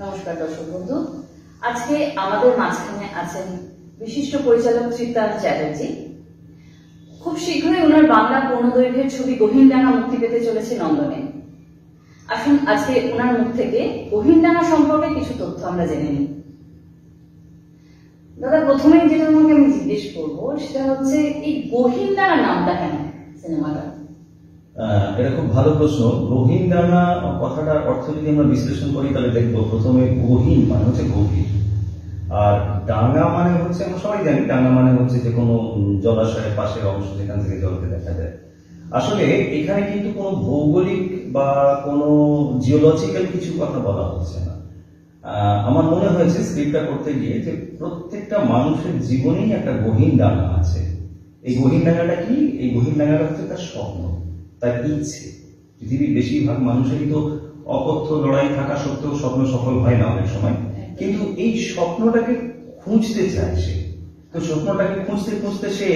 নমস্কার দর্শক বন্ধু, আজকে আমাদের মাঝখানে আছেন বিশিষ্ট পরিচালক ত্রিতাল চ্যাটার্জি। খুব শীঘ্রই ওনার বাংলা পূর্ণদৈর্ঘ্যের ছবি গহীনডাঙ্গা মুক্তি পেতে চলেছে নন্দনে। আসুন আজকে ওনার মুখ থেকে গহীনডাঙ্গা সম্পর্কে কিছু তথ্য আমরা জেনে নিই। দাদা, প্রথমেই যেটা তোমাকে আমি জিজ্ঞেস করবো সেটা হচ্ছে এই গহীনডাঙ্গা নামটা কেন সিনেমাটা? এটা খুব ভালো প্রশ্ন। গহীনডাঙ্গা কথাটার অর্থ যদি আমরা বিশ্লেষণ করি তাহলে দেখবো প্রথমে গহীন মানে হচ্ছে গভীর, আর ডাঙ্গা মানে হচ্ছে আমরা সবাই জানি ডাঙ্গা মানে হচ্ছে যে কোনো জলাশয়ের পাশের অংশ যেখান থেকে জলকে দেখা যায়। আসলে এখানে কিন্তু কোনো ভৌগোলিক বা কোনো জিওলজিক্যাল কিছু কথা বলা হচ্ছে না। আমার মনে হয়েছে স্ক্রিপ্টটা করতে গিয়ে যে প্রত্যেকটা মানুষের জীবনেই একটা গহীনডাঙ্গা আছে। এই গহীনডাঙ্গাটা কি? এই গহীনডাঙ্গাটা হচ্ছে তার স্বপ্ন, তার ইচ্ছে। পৃথিবীর বেশিরভাগ মানুষেরই তো অকথ্য লড়াই থাকা সত্ত্বেও স্বপ্ন সফল হয় না অনেক সময়, কিন্তু এই স্বপ্নটাকে খুঁজতে চায় সে। তো স্বপ্নটাকে খুঁজতে খুঁজতে সে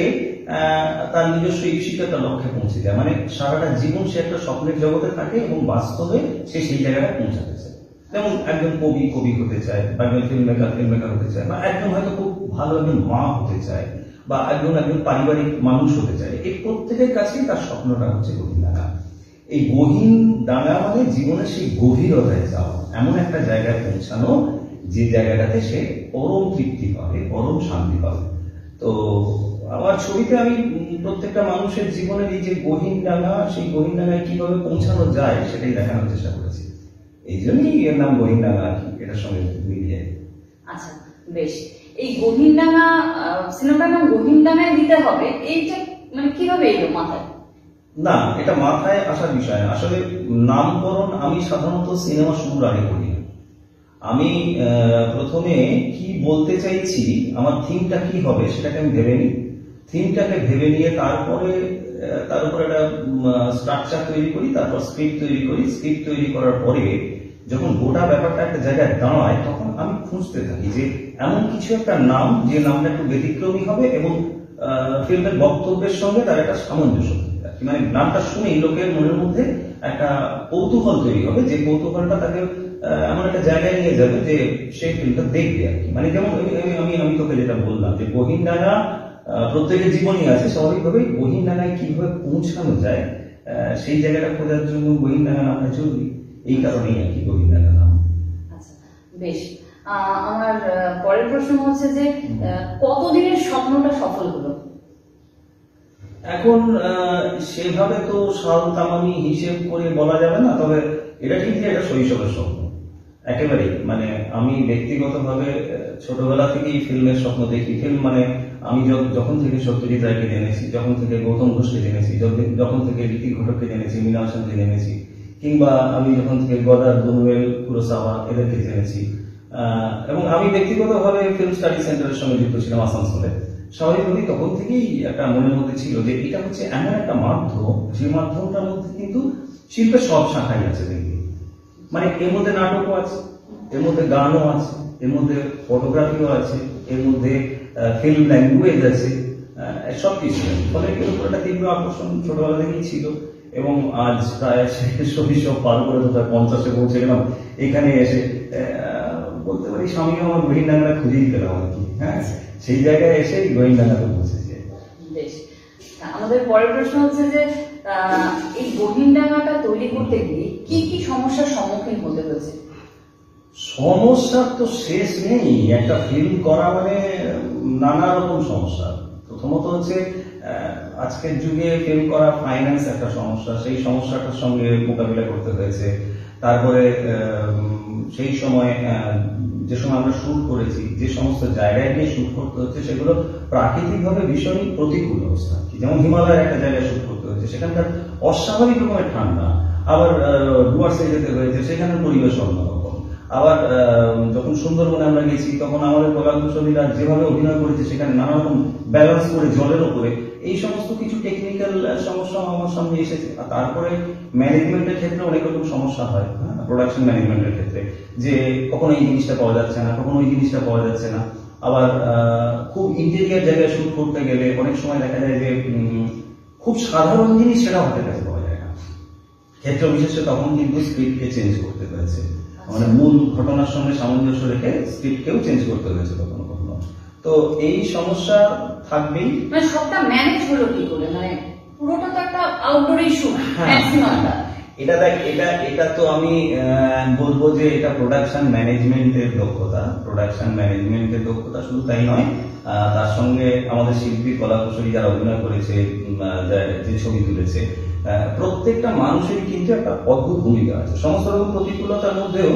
তার নিজস্ব ঈপ্সিততা লক্ষ্যে পৌঁছে যায়। মানে সারাটা জীবন সে একটা স্বপ্নের জগতে থাকে এবং বাস্তবে সে সেই জায়গাটা পৌঁছাতে চায়। যেমন একজন কবি হতে চায়, বা একজন ফিল্ম মেকার হতে চায়, বা একজন হয়তো খুব ভালো একজন মা হতে চায়, বা একজন পারিবারিক মানুষ হতে চায়। এই প্রত্যেকের কাছেই তার স্বপ্নটা হচ্ছে গহীনডাঙ্গা। এই গহীনডাঙ্গা মানে জীবনের সেই গভীরতায় যাওয়া, এমন একটা জায়গায় পৌঁছানো যে জায়গাটাতে সে পরম তৃপ্তি পাবে, পরম শান্তি পাবে। তো আমার ছবিতে আমি প্রত্যেকটা মানুষের জীবনের এই যে গহীনডাঙ্গা, সেই গহীনডাঙ্গায় কিভাবে পৌঁছানো যায় সেটাই দেখানোর চেষ্টা করেছি। এই জন্যই এর নাম গহীনডাঙ্গা আর কি, এটার সঙ্গে মিলিয়ে। আচ্ছা, বেশ। এই গহীনডাঙ্গা সিনেমাটার নাম গহীনডাঙ্গায় দিতে হবে, এইটা মানে কিভাবে এলো মাথায়? না, এটা মাথায় আসার বিষয় না। আসলে নামকরণ আমি সাধারণত সিনেমা শুরুর আগে করি। আমি প্রথমে কি বলতে চাইছি, আমার থিমটা কি হবে সেটাকে আমি ভেবে নিই। থিমটাকে ভেবে নিয়ে তারপরে তার উপর একটা স্ট্রাকচার তৈরি করি, তারপর স্ক্রিপ্ট তৈরি করি। স্ক্রিপ্ট তৈরি করার পরে যখন গোটা ব্যাপারটা একটা জায়গায় দাঁড়ায় তখন আমি খুঁজতে থাকি যে এমন কিছু একটা নাম, যে নামটা একটু ব্যতিক্রমী হবে এবং ফিল্মের বক্তব্যের সঙ্গে তার একটা সামঞ্জস্য থাকবে। মানে নামটা শুনেই লোকের মনের মধ্যে একটা কৌতূহল তৈরি হবে, যে কৌতূহলটা তাকে এমন একটা জায়গায় নিয়ে যাবে যে সেই ফিল্মটা দেখবে আর কি। মানে যেমন আমি তোকে যেটা বললাম যে গহীনডাঙ্গা প্রত্যেকের জীবনই আছে, স্বাভাবিকভাবেই গহীনডাঙ্গায় কিভাবে পৌঁছানো যায় সেই জায়গাটা খোঁজার জন্য গহীনডাঙ্গা নামটা জরুরি। এই কারণেই আর কি গহীনডাঙ্গা নাম। আচ্ছা, বেশ। আমার পরের প্রশ্ন হচ্ছে যে কতদিনের স্বপ্নটা সফল হলো? এখন সেভাবে তো সাল তামামি হিসেব করে বলা যাবে না, তবে এটা ঠিক যে এটা শৈশবের স্বপ্ন একেবারেই। মানে আমি ব্যক্তিগতভাবে ছোটবেলা থেকেই ফিল্মের স্বপ্ন দেখি। ফিল্ম মানে আমি যখন থেকে সত্যজিৎ রায়কে জেনেছি, যখন থেকে গৌতম ঘোষকে জেনেছি, যখন থেকে ঋতিক ঘটককে জেনেছি, মৃণাল সেনকে জেনেছি, কিংবা আমি যখন থেকে গদার, বুনুয়েল, কুরোসাওয়া এদেরকে জেনেছি, এবং আমি ব্যক্তিগতভাবে ফিল্ম স্টাডি সেন্টারের সঙ্গে যুক্ত ছিলাম আসানসোলে। স্বাভাবিকভাবেই তখন থেকেই একটা মনের মধ্যে ছিল যে এটা হচ্ছে এমন একটা মাধ্যম, যে মাধ্যমটার মধ্যে কিন্তু শিল্পের সব শাখাই আছে দেখবি। মানে এর মধ্যে নাটকও আছে, এর মধ্যে গানও আছে, এর মধ্যে ফটোগ্রাফিও আছে, এর মধ্যে ফিল্ম ল্যাঙ্গুয়েজ আছে, সবকিছু আছে। ফলে এর উপর একটা তীব্র আকর্ষণ ছোটবেলা থেকেই ছিল। এবং আজ প্রায় শৈশব পার করে তো প্রায় 50-এ পৌঁছে গেলাম। এখানে এসে বলতে পারি স্বামীও আমার গহীনডাঙ্গাটা খুঁজেই পেলাম আর কি। হ্যাঁ, সেই জায়গায় এসে গহীনডাঙ্গাতে পৌঁছেছে। বেশ। আমাদের পরের প্রশ্ন হচ্ছে যে এই গহীনডাঙ্গাটা তৈরি করতে গিয়ে কি কি সমস্যার সম্মুখীন হতে হয়েছে? সমস্যার তো শেষ নেই। একটা ফিল্ম করা মানে নানা রকম সমস্যা। প্রথমত হচ্ছে আজকের যুগে ফিল্ম করা ফাইন্যান্স একটা সমস্যা, সেই সমস্যাটার সঙ্গে মোকাবিলা করতে হয়েছে। তারপরে সেই সময় যে সময় আমরা শুট করেছি, যে সমস্ত জায়গায় গিয়ে শুট করতে হচ্ছে সেগুলো প্রাকৃতিকভাবে ভীষণই প্রতিকূল অবস্থা। যেমন হিমালয়ের একটা জায়গায় শুট করতে হচ্ছে, সেখানকার অস্বাভাবিক রকমের ঠান্ডা। আবার ডুয়ার্সে যেতে হয়েছে, সেখানের পরিবেশ অন্যরকম। আবার যখন সুন্দরবনে আমরা গেছি তখন আমাদের কলাকুশলীরা যেভাবে অভিনয় করেছে সেখানে নানা রকম ব্যালেন্স করে জলের ওপরে, এই সমস্ত কিছু টেকনিক্যাল সমস্যা আমার সামনে এসেছে। আর তারপরে ম্যানেজমেন্টের ক্ষেত্রে অনেক রকম সমস্যা হয়, প্রোডাকশন ম্যানেজমেন্টের ক্ষেত্রে, যে কখনো এই জিনিসটা পাওয়া যাচ্ছে না, কখনো ওই জিনিসটা পাওয়া যাচ্ছে না। আবার খুব ইন্টেরিয়ার জায়গায় শুট করতে গেলে অনেক সময় দেখা যায় যে খুব সাধারণ জিনিস সেটা হাতের কাছে পাওয়া যায় না। ক্ষেত্র বিশেষে তখন কিন্তু স্ক্রিপ্টকে চেঞ্জ করতে হয়েছে। মানে মূল ঘটনার সঙ্গে সামঞ্জস্য রেখে স্ক্রিপ্টকেও চেঞ্জ করতে হয়েছে কখনো কখনো। তো এই সমস্যা থাকবেই। মানে সবটা ম্যানেজ হলো কি করে, মানে পুরোটা তো একটা আউটডোর ইস্যু ম্যাক্সিমামটা। এটা দেখ, এটা তো আমি বলবো যে এটা প্রোডাকশন ম্যানেজমেন্টের দক্ষতা। প্রোডাকশন ম্যানেজমেন্টের দক্ষতা শুধু তাই নয়, তার সঙ্গে আমাদের শিল্পী কলাকুশলী যারা অভিনয় করেছে, যে ছবি তুলেছে, প্রত্যেকটা মানুষেরই কিন্তু একটা অদ্ভুত ভূমিকা আছে। সমস্ত রকম প্রতিকূলতার মধ্যেও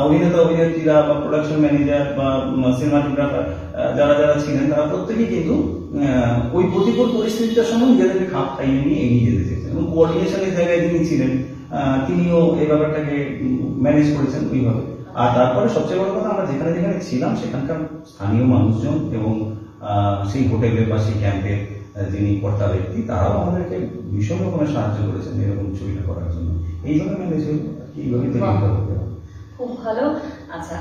অভিনেতা অভিনেত্রীরা বা প্রোডাকশন ম্যানেজার বা সিনেমাটোগ্রাফার যারা যারা ছিলেন, তারা প্রত্যেকেই কিন্তু ওই প্রতিকূল পরিস্থিতিটার সঙ্গে নিজেদেরকে খাপ খাইয়ে নিয়ে এগিয়ে যেতে চেয়েছেন। এবং কোঅর্ডিনেশনের জায়গায় যিনি ছিলেন, তিনিও এই ব্যাপারটাকে ম্যানেজ করেছেন ওইভাবে। আর তারপরে সবচেয়ে বড় কথা, আমরা যেখানে যেখানে ছিলাম সেখানকার স্থানীয় মানুষজন এবং সেই হোটেলে বা সেই ক্যাম্পের যিনি কর্তা ব্যক্তি, তারাও আমাদেরকে ভীষণ রকমের সাহায্য করেছেন এরকম ছবিটা করার জন্য। এইভাবে ম্যানেজ হয়ে এইভাবে তৈরি করতে হবে। খুব ভালো। আচ্ছা,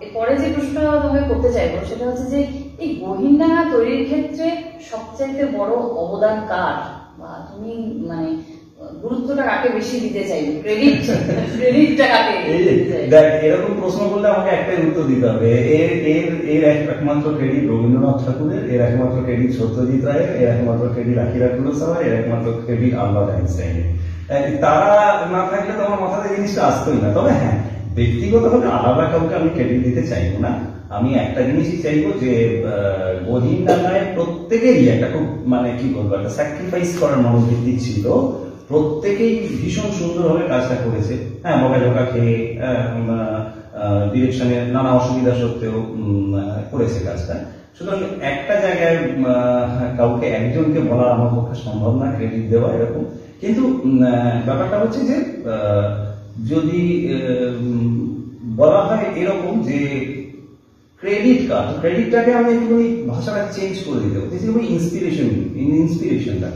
এরপরে যে প্রশ্নটা তোমাকে করতে চাইবো সেটা হচ্ছে যে এই গহীনডাঙ্গা তৈরির ক্ষেত্রে সবচাইতে বড় অবদান কার, বা তুমি মানে গুরুত্বটা কাকে বেশি দিতে চাইবে, ক্রেডিটটা কাকে দিতে চাইবে? দেখ, এরকম প্রশ্ন করলে আমাকে একটাই উত্তর দিতে হবে। এর একমাত্র ক্রেডিট রবীন্দ্রনাথ ঠাকুরের, এর একমাত্র ক্রেডিট সত্যজিৎ রায়ের, এর একমাত্র ক্রেডিট আকিরা কুরোসাওয়া, এর একমাত্র ক্রেডিট আলবার্ট আইনস্টাইনের। তারা না থাকলে তো আমার মাথাতে জিনিসটা আসতোই না। তবে হ্যাঁ, ব্যক্তিগতভাবে আলাদা কাউকে আমি ক্রেডিট দিতে চাইবো না। আমি একটা জিনিসই চাইবো যে গহীনডাঙ্গায় প্রত্যেকেরই একটা খুব মানে কি বলবো, একটা স্যাক্রিফাইস করার মনোবৃত্তি ছিল। প্রত্যেকেই ভীষণ সুন্দরভাবে কাজটা করেছে। হ্যাঁ, বকাঝকা খেয়ে ডিরেকশনের নানা অসুবিধা সত্ত্বেও করেছে কাজটা। সুতরাং একটা জায়গায় কাউকে একজনকে বলা আমার পক্ষে সম্ভব না, ক্রেডিট দেওয়া এরকম। কিন্তু ব্যাপারটা হচ্ছে যে যদি বলা হয় এরকম যে ক্রেডিটটাকে আমি একটুখানি ভাষাটা চেঞ্জ করে দিতে পারি, ইন্সপিরেশনটা।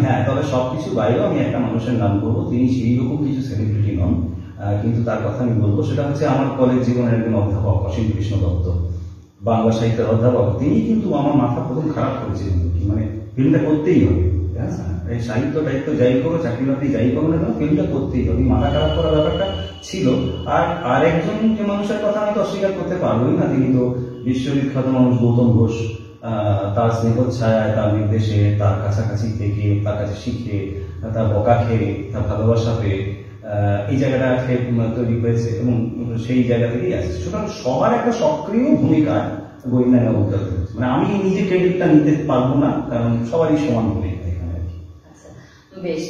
হ্যাঁ, তবে সবকিছু বাইরেও আমি একটা মানুষের নাম বলবো, তিনি সেই রকম কিছু সেলিব্রিটি নন, কিন্তু তার কথা আমি বলবো। সেটা হচ্ছে আমার কলেজ জীবনের একজন অধ্যাপক অসীম কৃষ্ণ দত্ত, বাংলা সাহিত্যের অধ্যাপক। তিনি কিন্তু আমার মাথা প্রথম খারাপ করেছিলেন, মানে ফিল্মটা করতেই হবে, এই সাহিত্য টাইত্য যাই করো, চাকরি বাকরি যাই করো না কেন, ফিল্মটা করতেই হবে। মাথা খারাপ করার ব্যাপারটা ছিল। আর একজন যে মানুষের কথা আমি তো অস্বীকার করতে পারবোই না, তিনি তো বিশ্ববিখ্যাত মানুষ গৌতম ঘোষ। তার স্নেহচ্ছায়ায়, তার নির্দেশে, তার কাছাকাছি থেকে, তার কাছে শিখে, তার বকা খেয়ে, তার ভালোবাসা পেয়ে এই জায়গাটা তৈরি হয়েছে এবং সেই জায়গা থেকেই আসছে। সুতরাং সবার একটা সক্রিয় ভূমিকা গহীনডাঙ্গা বলতে হবে। মানে আমি নিজে ক্রেডিটটা নিতে পারবো না, কারণ সবারই সমান ভূমিকা এখানে আর কি। বেশ,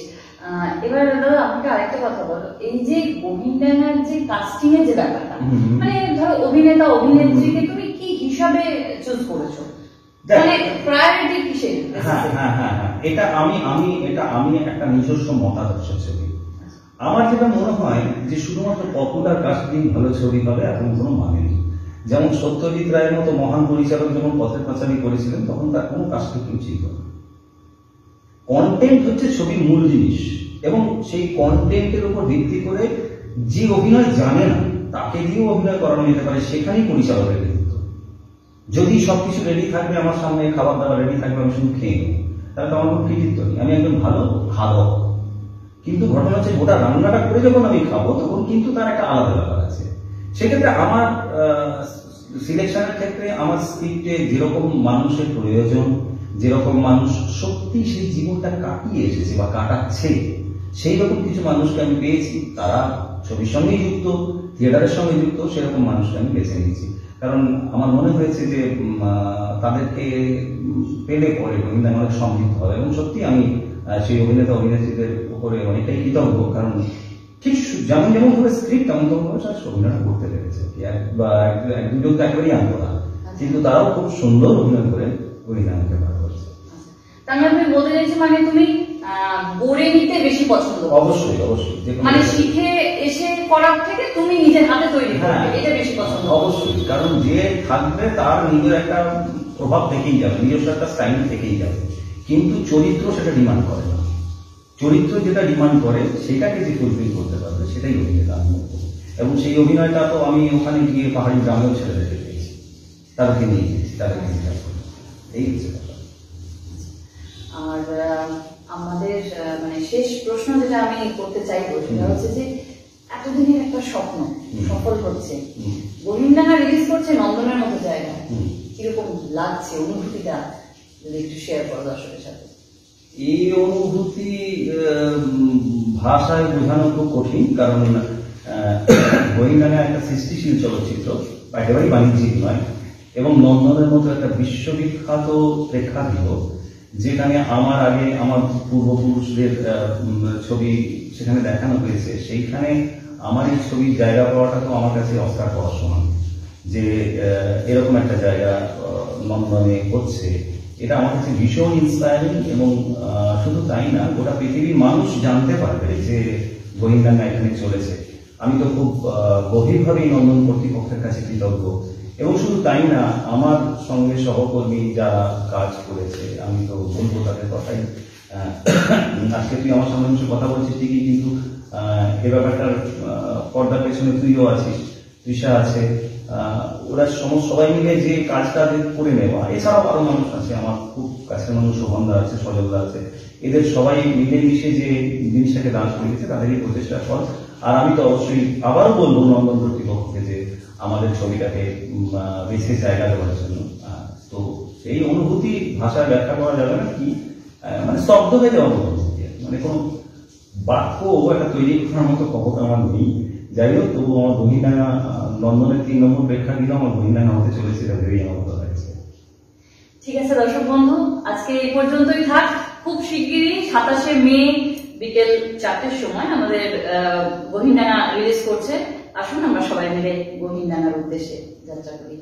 এবার দাদা আমাকে আরেকটা কথা বলো, এই যে গহীনডাঙ্গার যে কাস্টিং এর যে ব্যাপারটা, মানে ধরো অভিনেতা অভিনেত্রীকে তুমি কি হিসাবে চুজ করেছো, মানে প্রায়োরিটি কিসের? এটা আমি একটা নিজস্ব মতাদর্শ ছবি। আমার যেটা মনে হয় যে শুধুমাত্র পপুলার কাস্টিং ভালো ছবি হবে এমন কোনো মানে নেই। যেমন সত্যজিৎ রায়ের মতো মহান পরিচালক যখন পথের পাঁচালী করেছিলেন, তখন তার কোনো কাস্টিং কেউ ছিল না। কন্টেন্ট হচ্ছে ছবির মূল জিনিস, এবং সেই কন্টেন্টের উপর ভিত্তি করে যে অভিনয় জানে না তাকে দিয়েও অভিনয় করানো যেতে পারে, সেখানেই পরিচালকের কৃতিত্ব। যদি সবকিছু রেডি থাকবে আমার সামনে, খাবার দাবার রেডি থাকবে, আমি শুধু খেয়ে নেব, তাহলে তো আমার কোনো কৃতিত্ব নেই। আমি একজন ভালো খাদক, কিন্তু ঘটনা হচ্ছে গোটা রান্নাটা করে যখন আমি খাবো তখন কিন্তু তার একটা আলাদা ব্যাপার আছে। সেক্ষেত্রে আমার সিলেকশনের ক্ষেত্রে আমার স্ক্রিপ্টে যেরকম মানুষের প্রয়োজন, যেরকম মানুষ সত্যি সেই জীবনটা কাটিয়ে এসেছে বা কাটাচ্ছে, সেই রকম কিছু মানুষকে আমি পেয়েছি। তারা ছবির সঙ্গেই যুক্ত, থিয়েটারের সঙ্গে যুক্ত, সেরকম মানুষকে আমি বেছে নিয়েছি। কারণ আমার মনে হয়েছে যে তাদেরকে পেলে পরে গহীনডাঙ্গা অনেক সমৃদ্ধ হবে। এবং সত্যি আমি সেই অভিনেতা অভিনেত্রীদের উপরে অনেকটাই কৃতজ্ঞ, কারণ ঠিক যেমন যেমন ভাবে স্ক্রিপ্ট তেমন তেমন ভাবে অভিনয় করতে পেরেছে। এক দুজন তো একেবারেই আনতো না, কিন্তু তারাও খুব সুন্দর অভিনয় করে গহীনডাঙ্গাকে পার করেছে। তার মানে তুমি বলতে চাইছো, মানে তুমি গড়ে নিতে বেশি পছন্দ? অবশ্যই, মানে শিখে এসে করার থেকে তুমি নিজের হাতে তৈরি করবে, এটা বেশি পছন্দ? অবশ্যই, কারণ যে থাকবে তার নিজের একটা প্রভাব থেকেই যাবে, নিজস্ব একটা স্টাইল থেকেই যাবে। কিন্তু চরিত্র সেটা ডিমান্ড করে না। চরিত্র যেটা ডিমান্ড করে সেটাকে যে ফুলফিল করতে পারবে সেটাই অভিনেতা। এবং সেই অভিনয়টা তো আমি ওখানে গিয়ে পাহাড়ি গ্রামেও ছেলেদেরকে পেয়েছি, তাদেরকে নিয়ে গেছি, তাদেরকে এই হচ্ছে। আর আমাদের মানে শেষ প্রশ্ন যেটা আমি করতে চাইবো সেটা হচ্ছে যে এতদিনের একটা স্বপ্ন সফল হচ্ছে, গহীনডাঙ্গা রিলিজ করছে নন্দনের মতো জায়গায়, কিরকম লাগছে অনুভূতিটা যদি একটু শেয়ার করো দর্শকের সাথে। এই অনুভূতি ভাষায় বোঝানো খুব কঠিন, কারণ গহীনডাঙ্গা একটা সৃষ্টিশীল চলচ্চিত্র, একেবারেই বাণিজ্যিক নয়, এবং নন্দনের মতো একটা বিশ্ববিখ্যাত প্রেক্ষাগৃহ যেখানে আমার আগে আমার পূর্বপুরুষদের ছবি সেখানে দেখানো হয়েছে, সেইখানে আমার এই ছবির জায়গা পাওয়াটা তো আমার কাছে অস্কার পাওয়ার সমান। যে এরকম একটা জায়গা নন্দনে হচ্ছে, এটা আমার কাছে ভীষণ ইন্সপায়ারিং। এবং শুধু তাই না, গোটা পৃথিবীর মানুষ জানতে পারবে যে গহীনডাঙ্গা এখানে চলেছে। আমি তো খুব গভীরভাবেই নন্দন কর্তৃপক্ষের কাছে কৃতজ্ঞ। এবং শুধু তাই না, আমার সঙ্গে সহকর্মী যারা কাজ করেছে, আমি তো বলবো তাদের কথাই। আজকে তুই আমার সামনে বসে কথা বলছিস ঠিকই, কিন্তু এ ব্যাপারটার পর্দার পেছনে তুইও আছিস, তৃষা আছে, ওরা সবাই মিলে যে কাজটা করে নেওয়া, এছাড়াও আরো মানুষ আছে, আমার খুব কাছের মানুষ শোভনদা আছে, সজলদা আছে, এদের সবাই মিলেমিশে যে জিনিসটাকে দান করে দিয়েছে তাদেরই প্রচেষ্টার ফল। আর আমি তো অবশ্যই আবারও বলবো নন্দন কর্তৃপক্ষকে যে আমাদের ছবিটাকে বেশি জায়গা দেওয়ার জন্য। তো এই অনুভূতি ভাষায় ব্যাখ্যা করা যাবে না, কি মানে স্তব্ধ হয়ে যাওয়ার অনুভূতি, মানে কোনো বাক্য একটা তৈরি করার মতো ক্ষমতা আমার নেই। যাই হোক, তবু আমার গহীনডাঙ্গা লন্ডনের 3 নম্বর প্রেক্ষাগৃহ আমার গহীনডাঙ্গা হতে চলেছে, এটা ভেবেই আমার ভালো লাগছে। ঠিক আছে দর্শক বন্ধু, আজকে এই পর্যন্তই থাক। খুব শিগগিরই 27শে মে বিকেল 4টের সময় আমাদের গহীনডাঙ্গা রিলিজ করছে। আসুন আমরা সবাই মিলে গহীনডাঙ্গার উদ্দেশ্যে যাত্রা করি।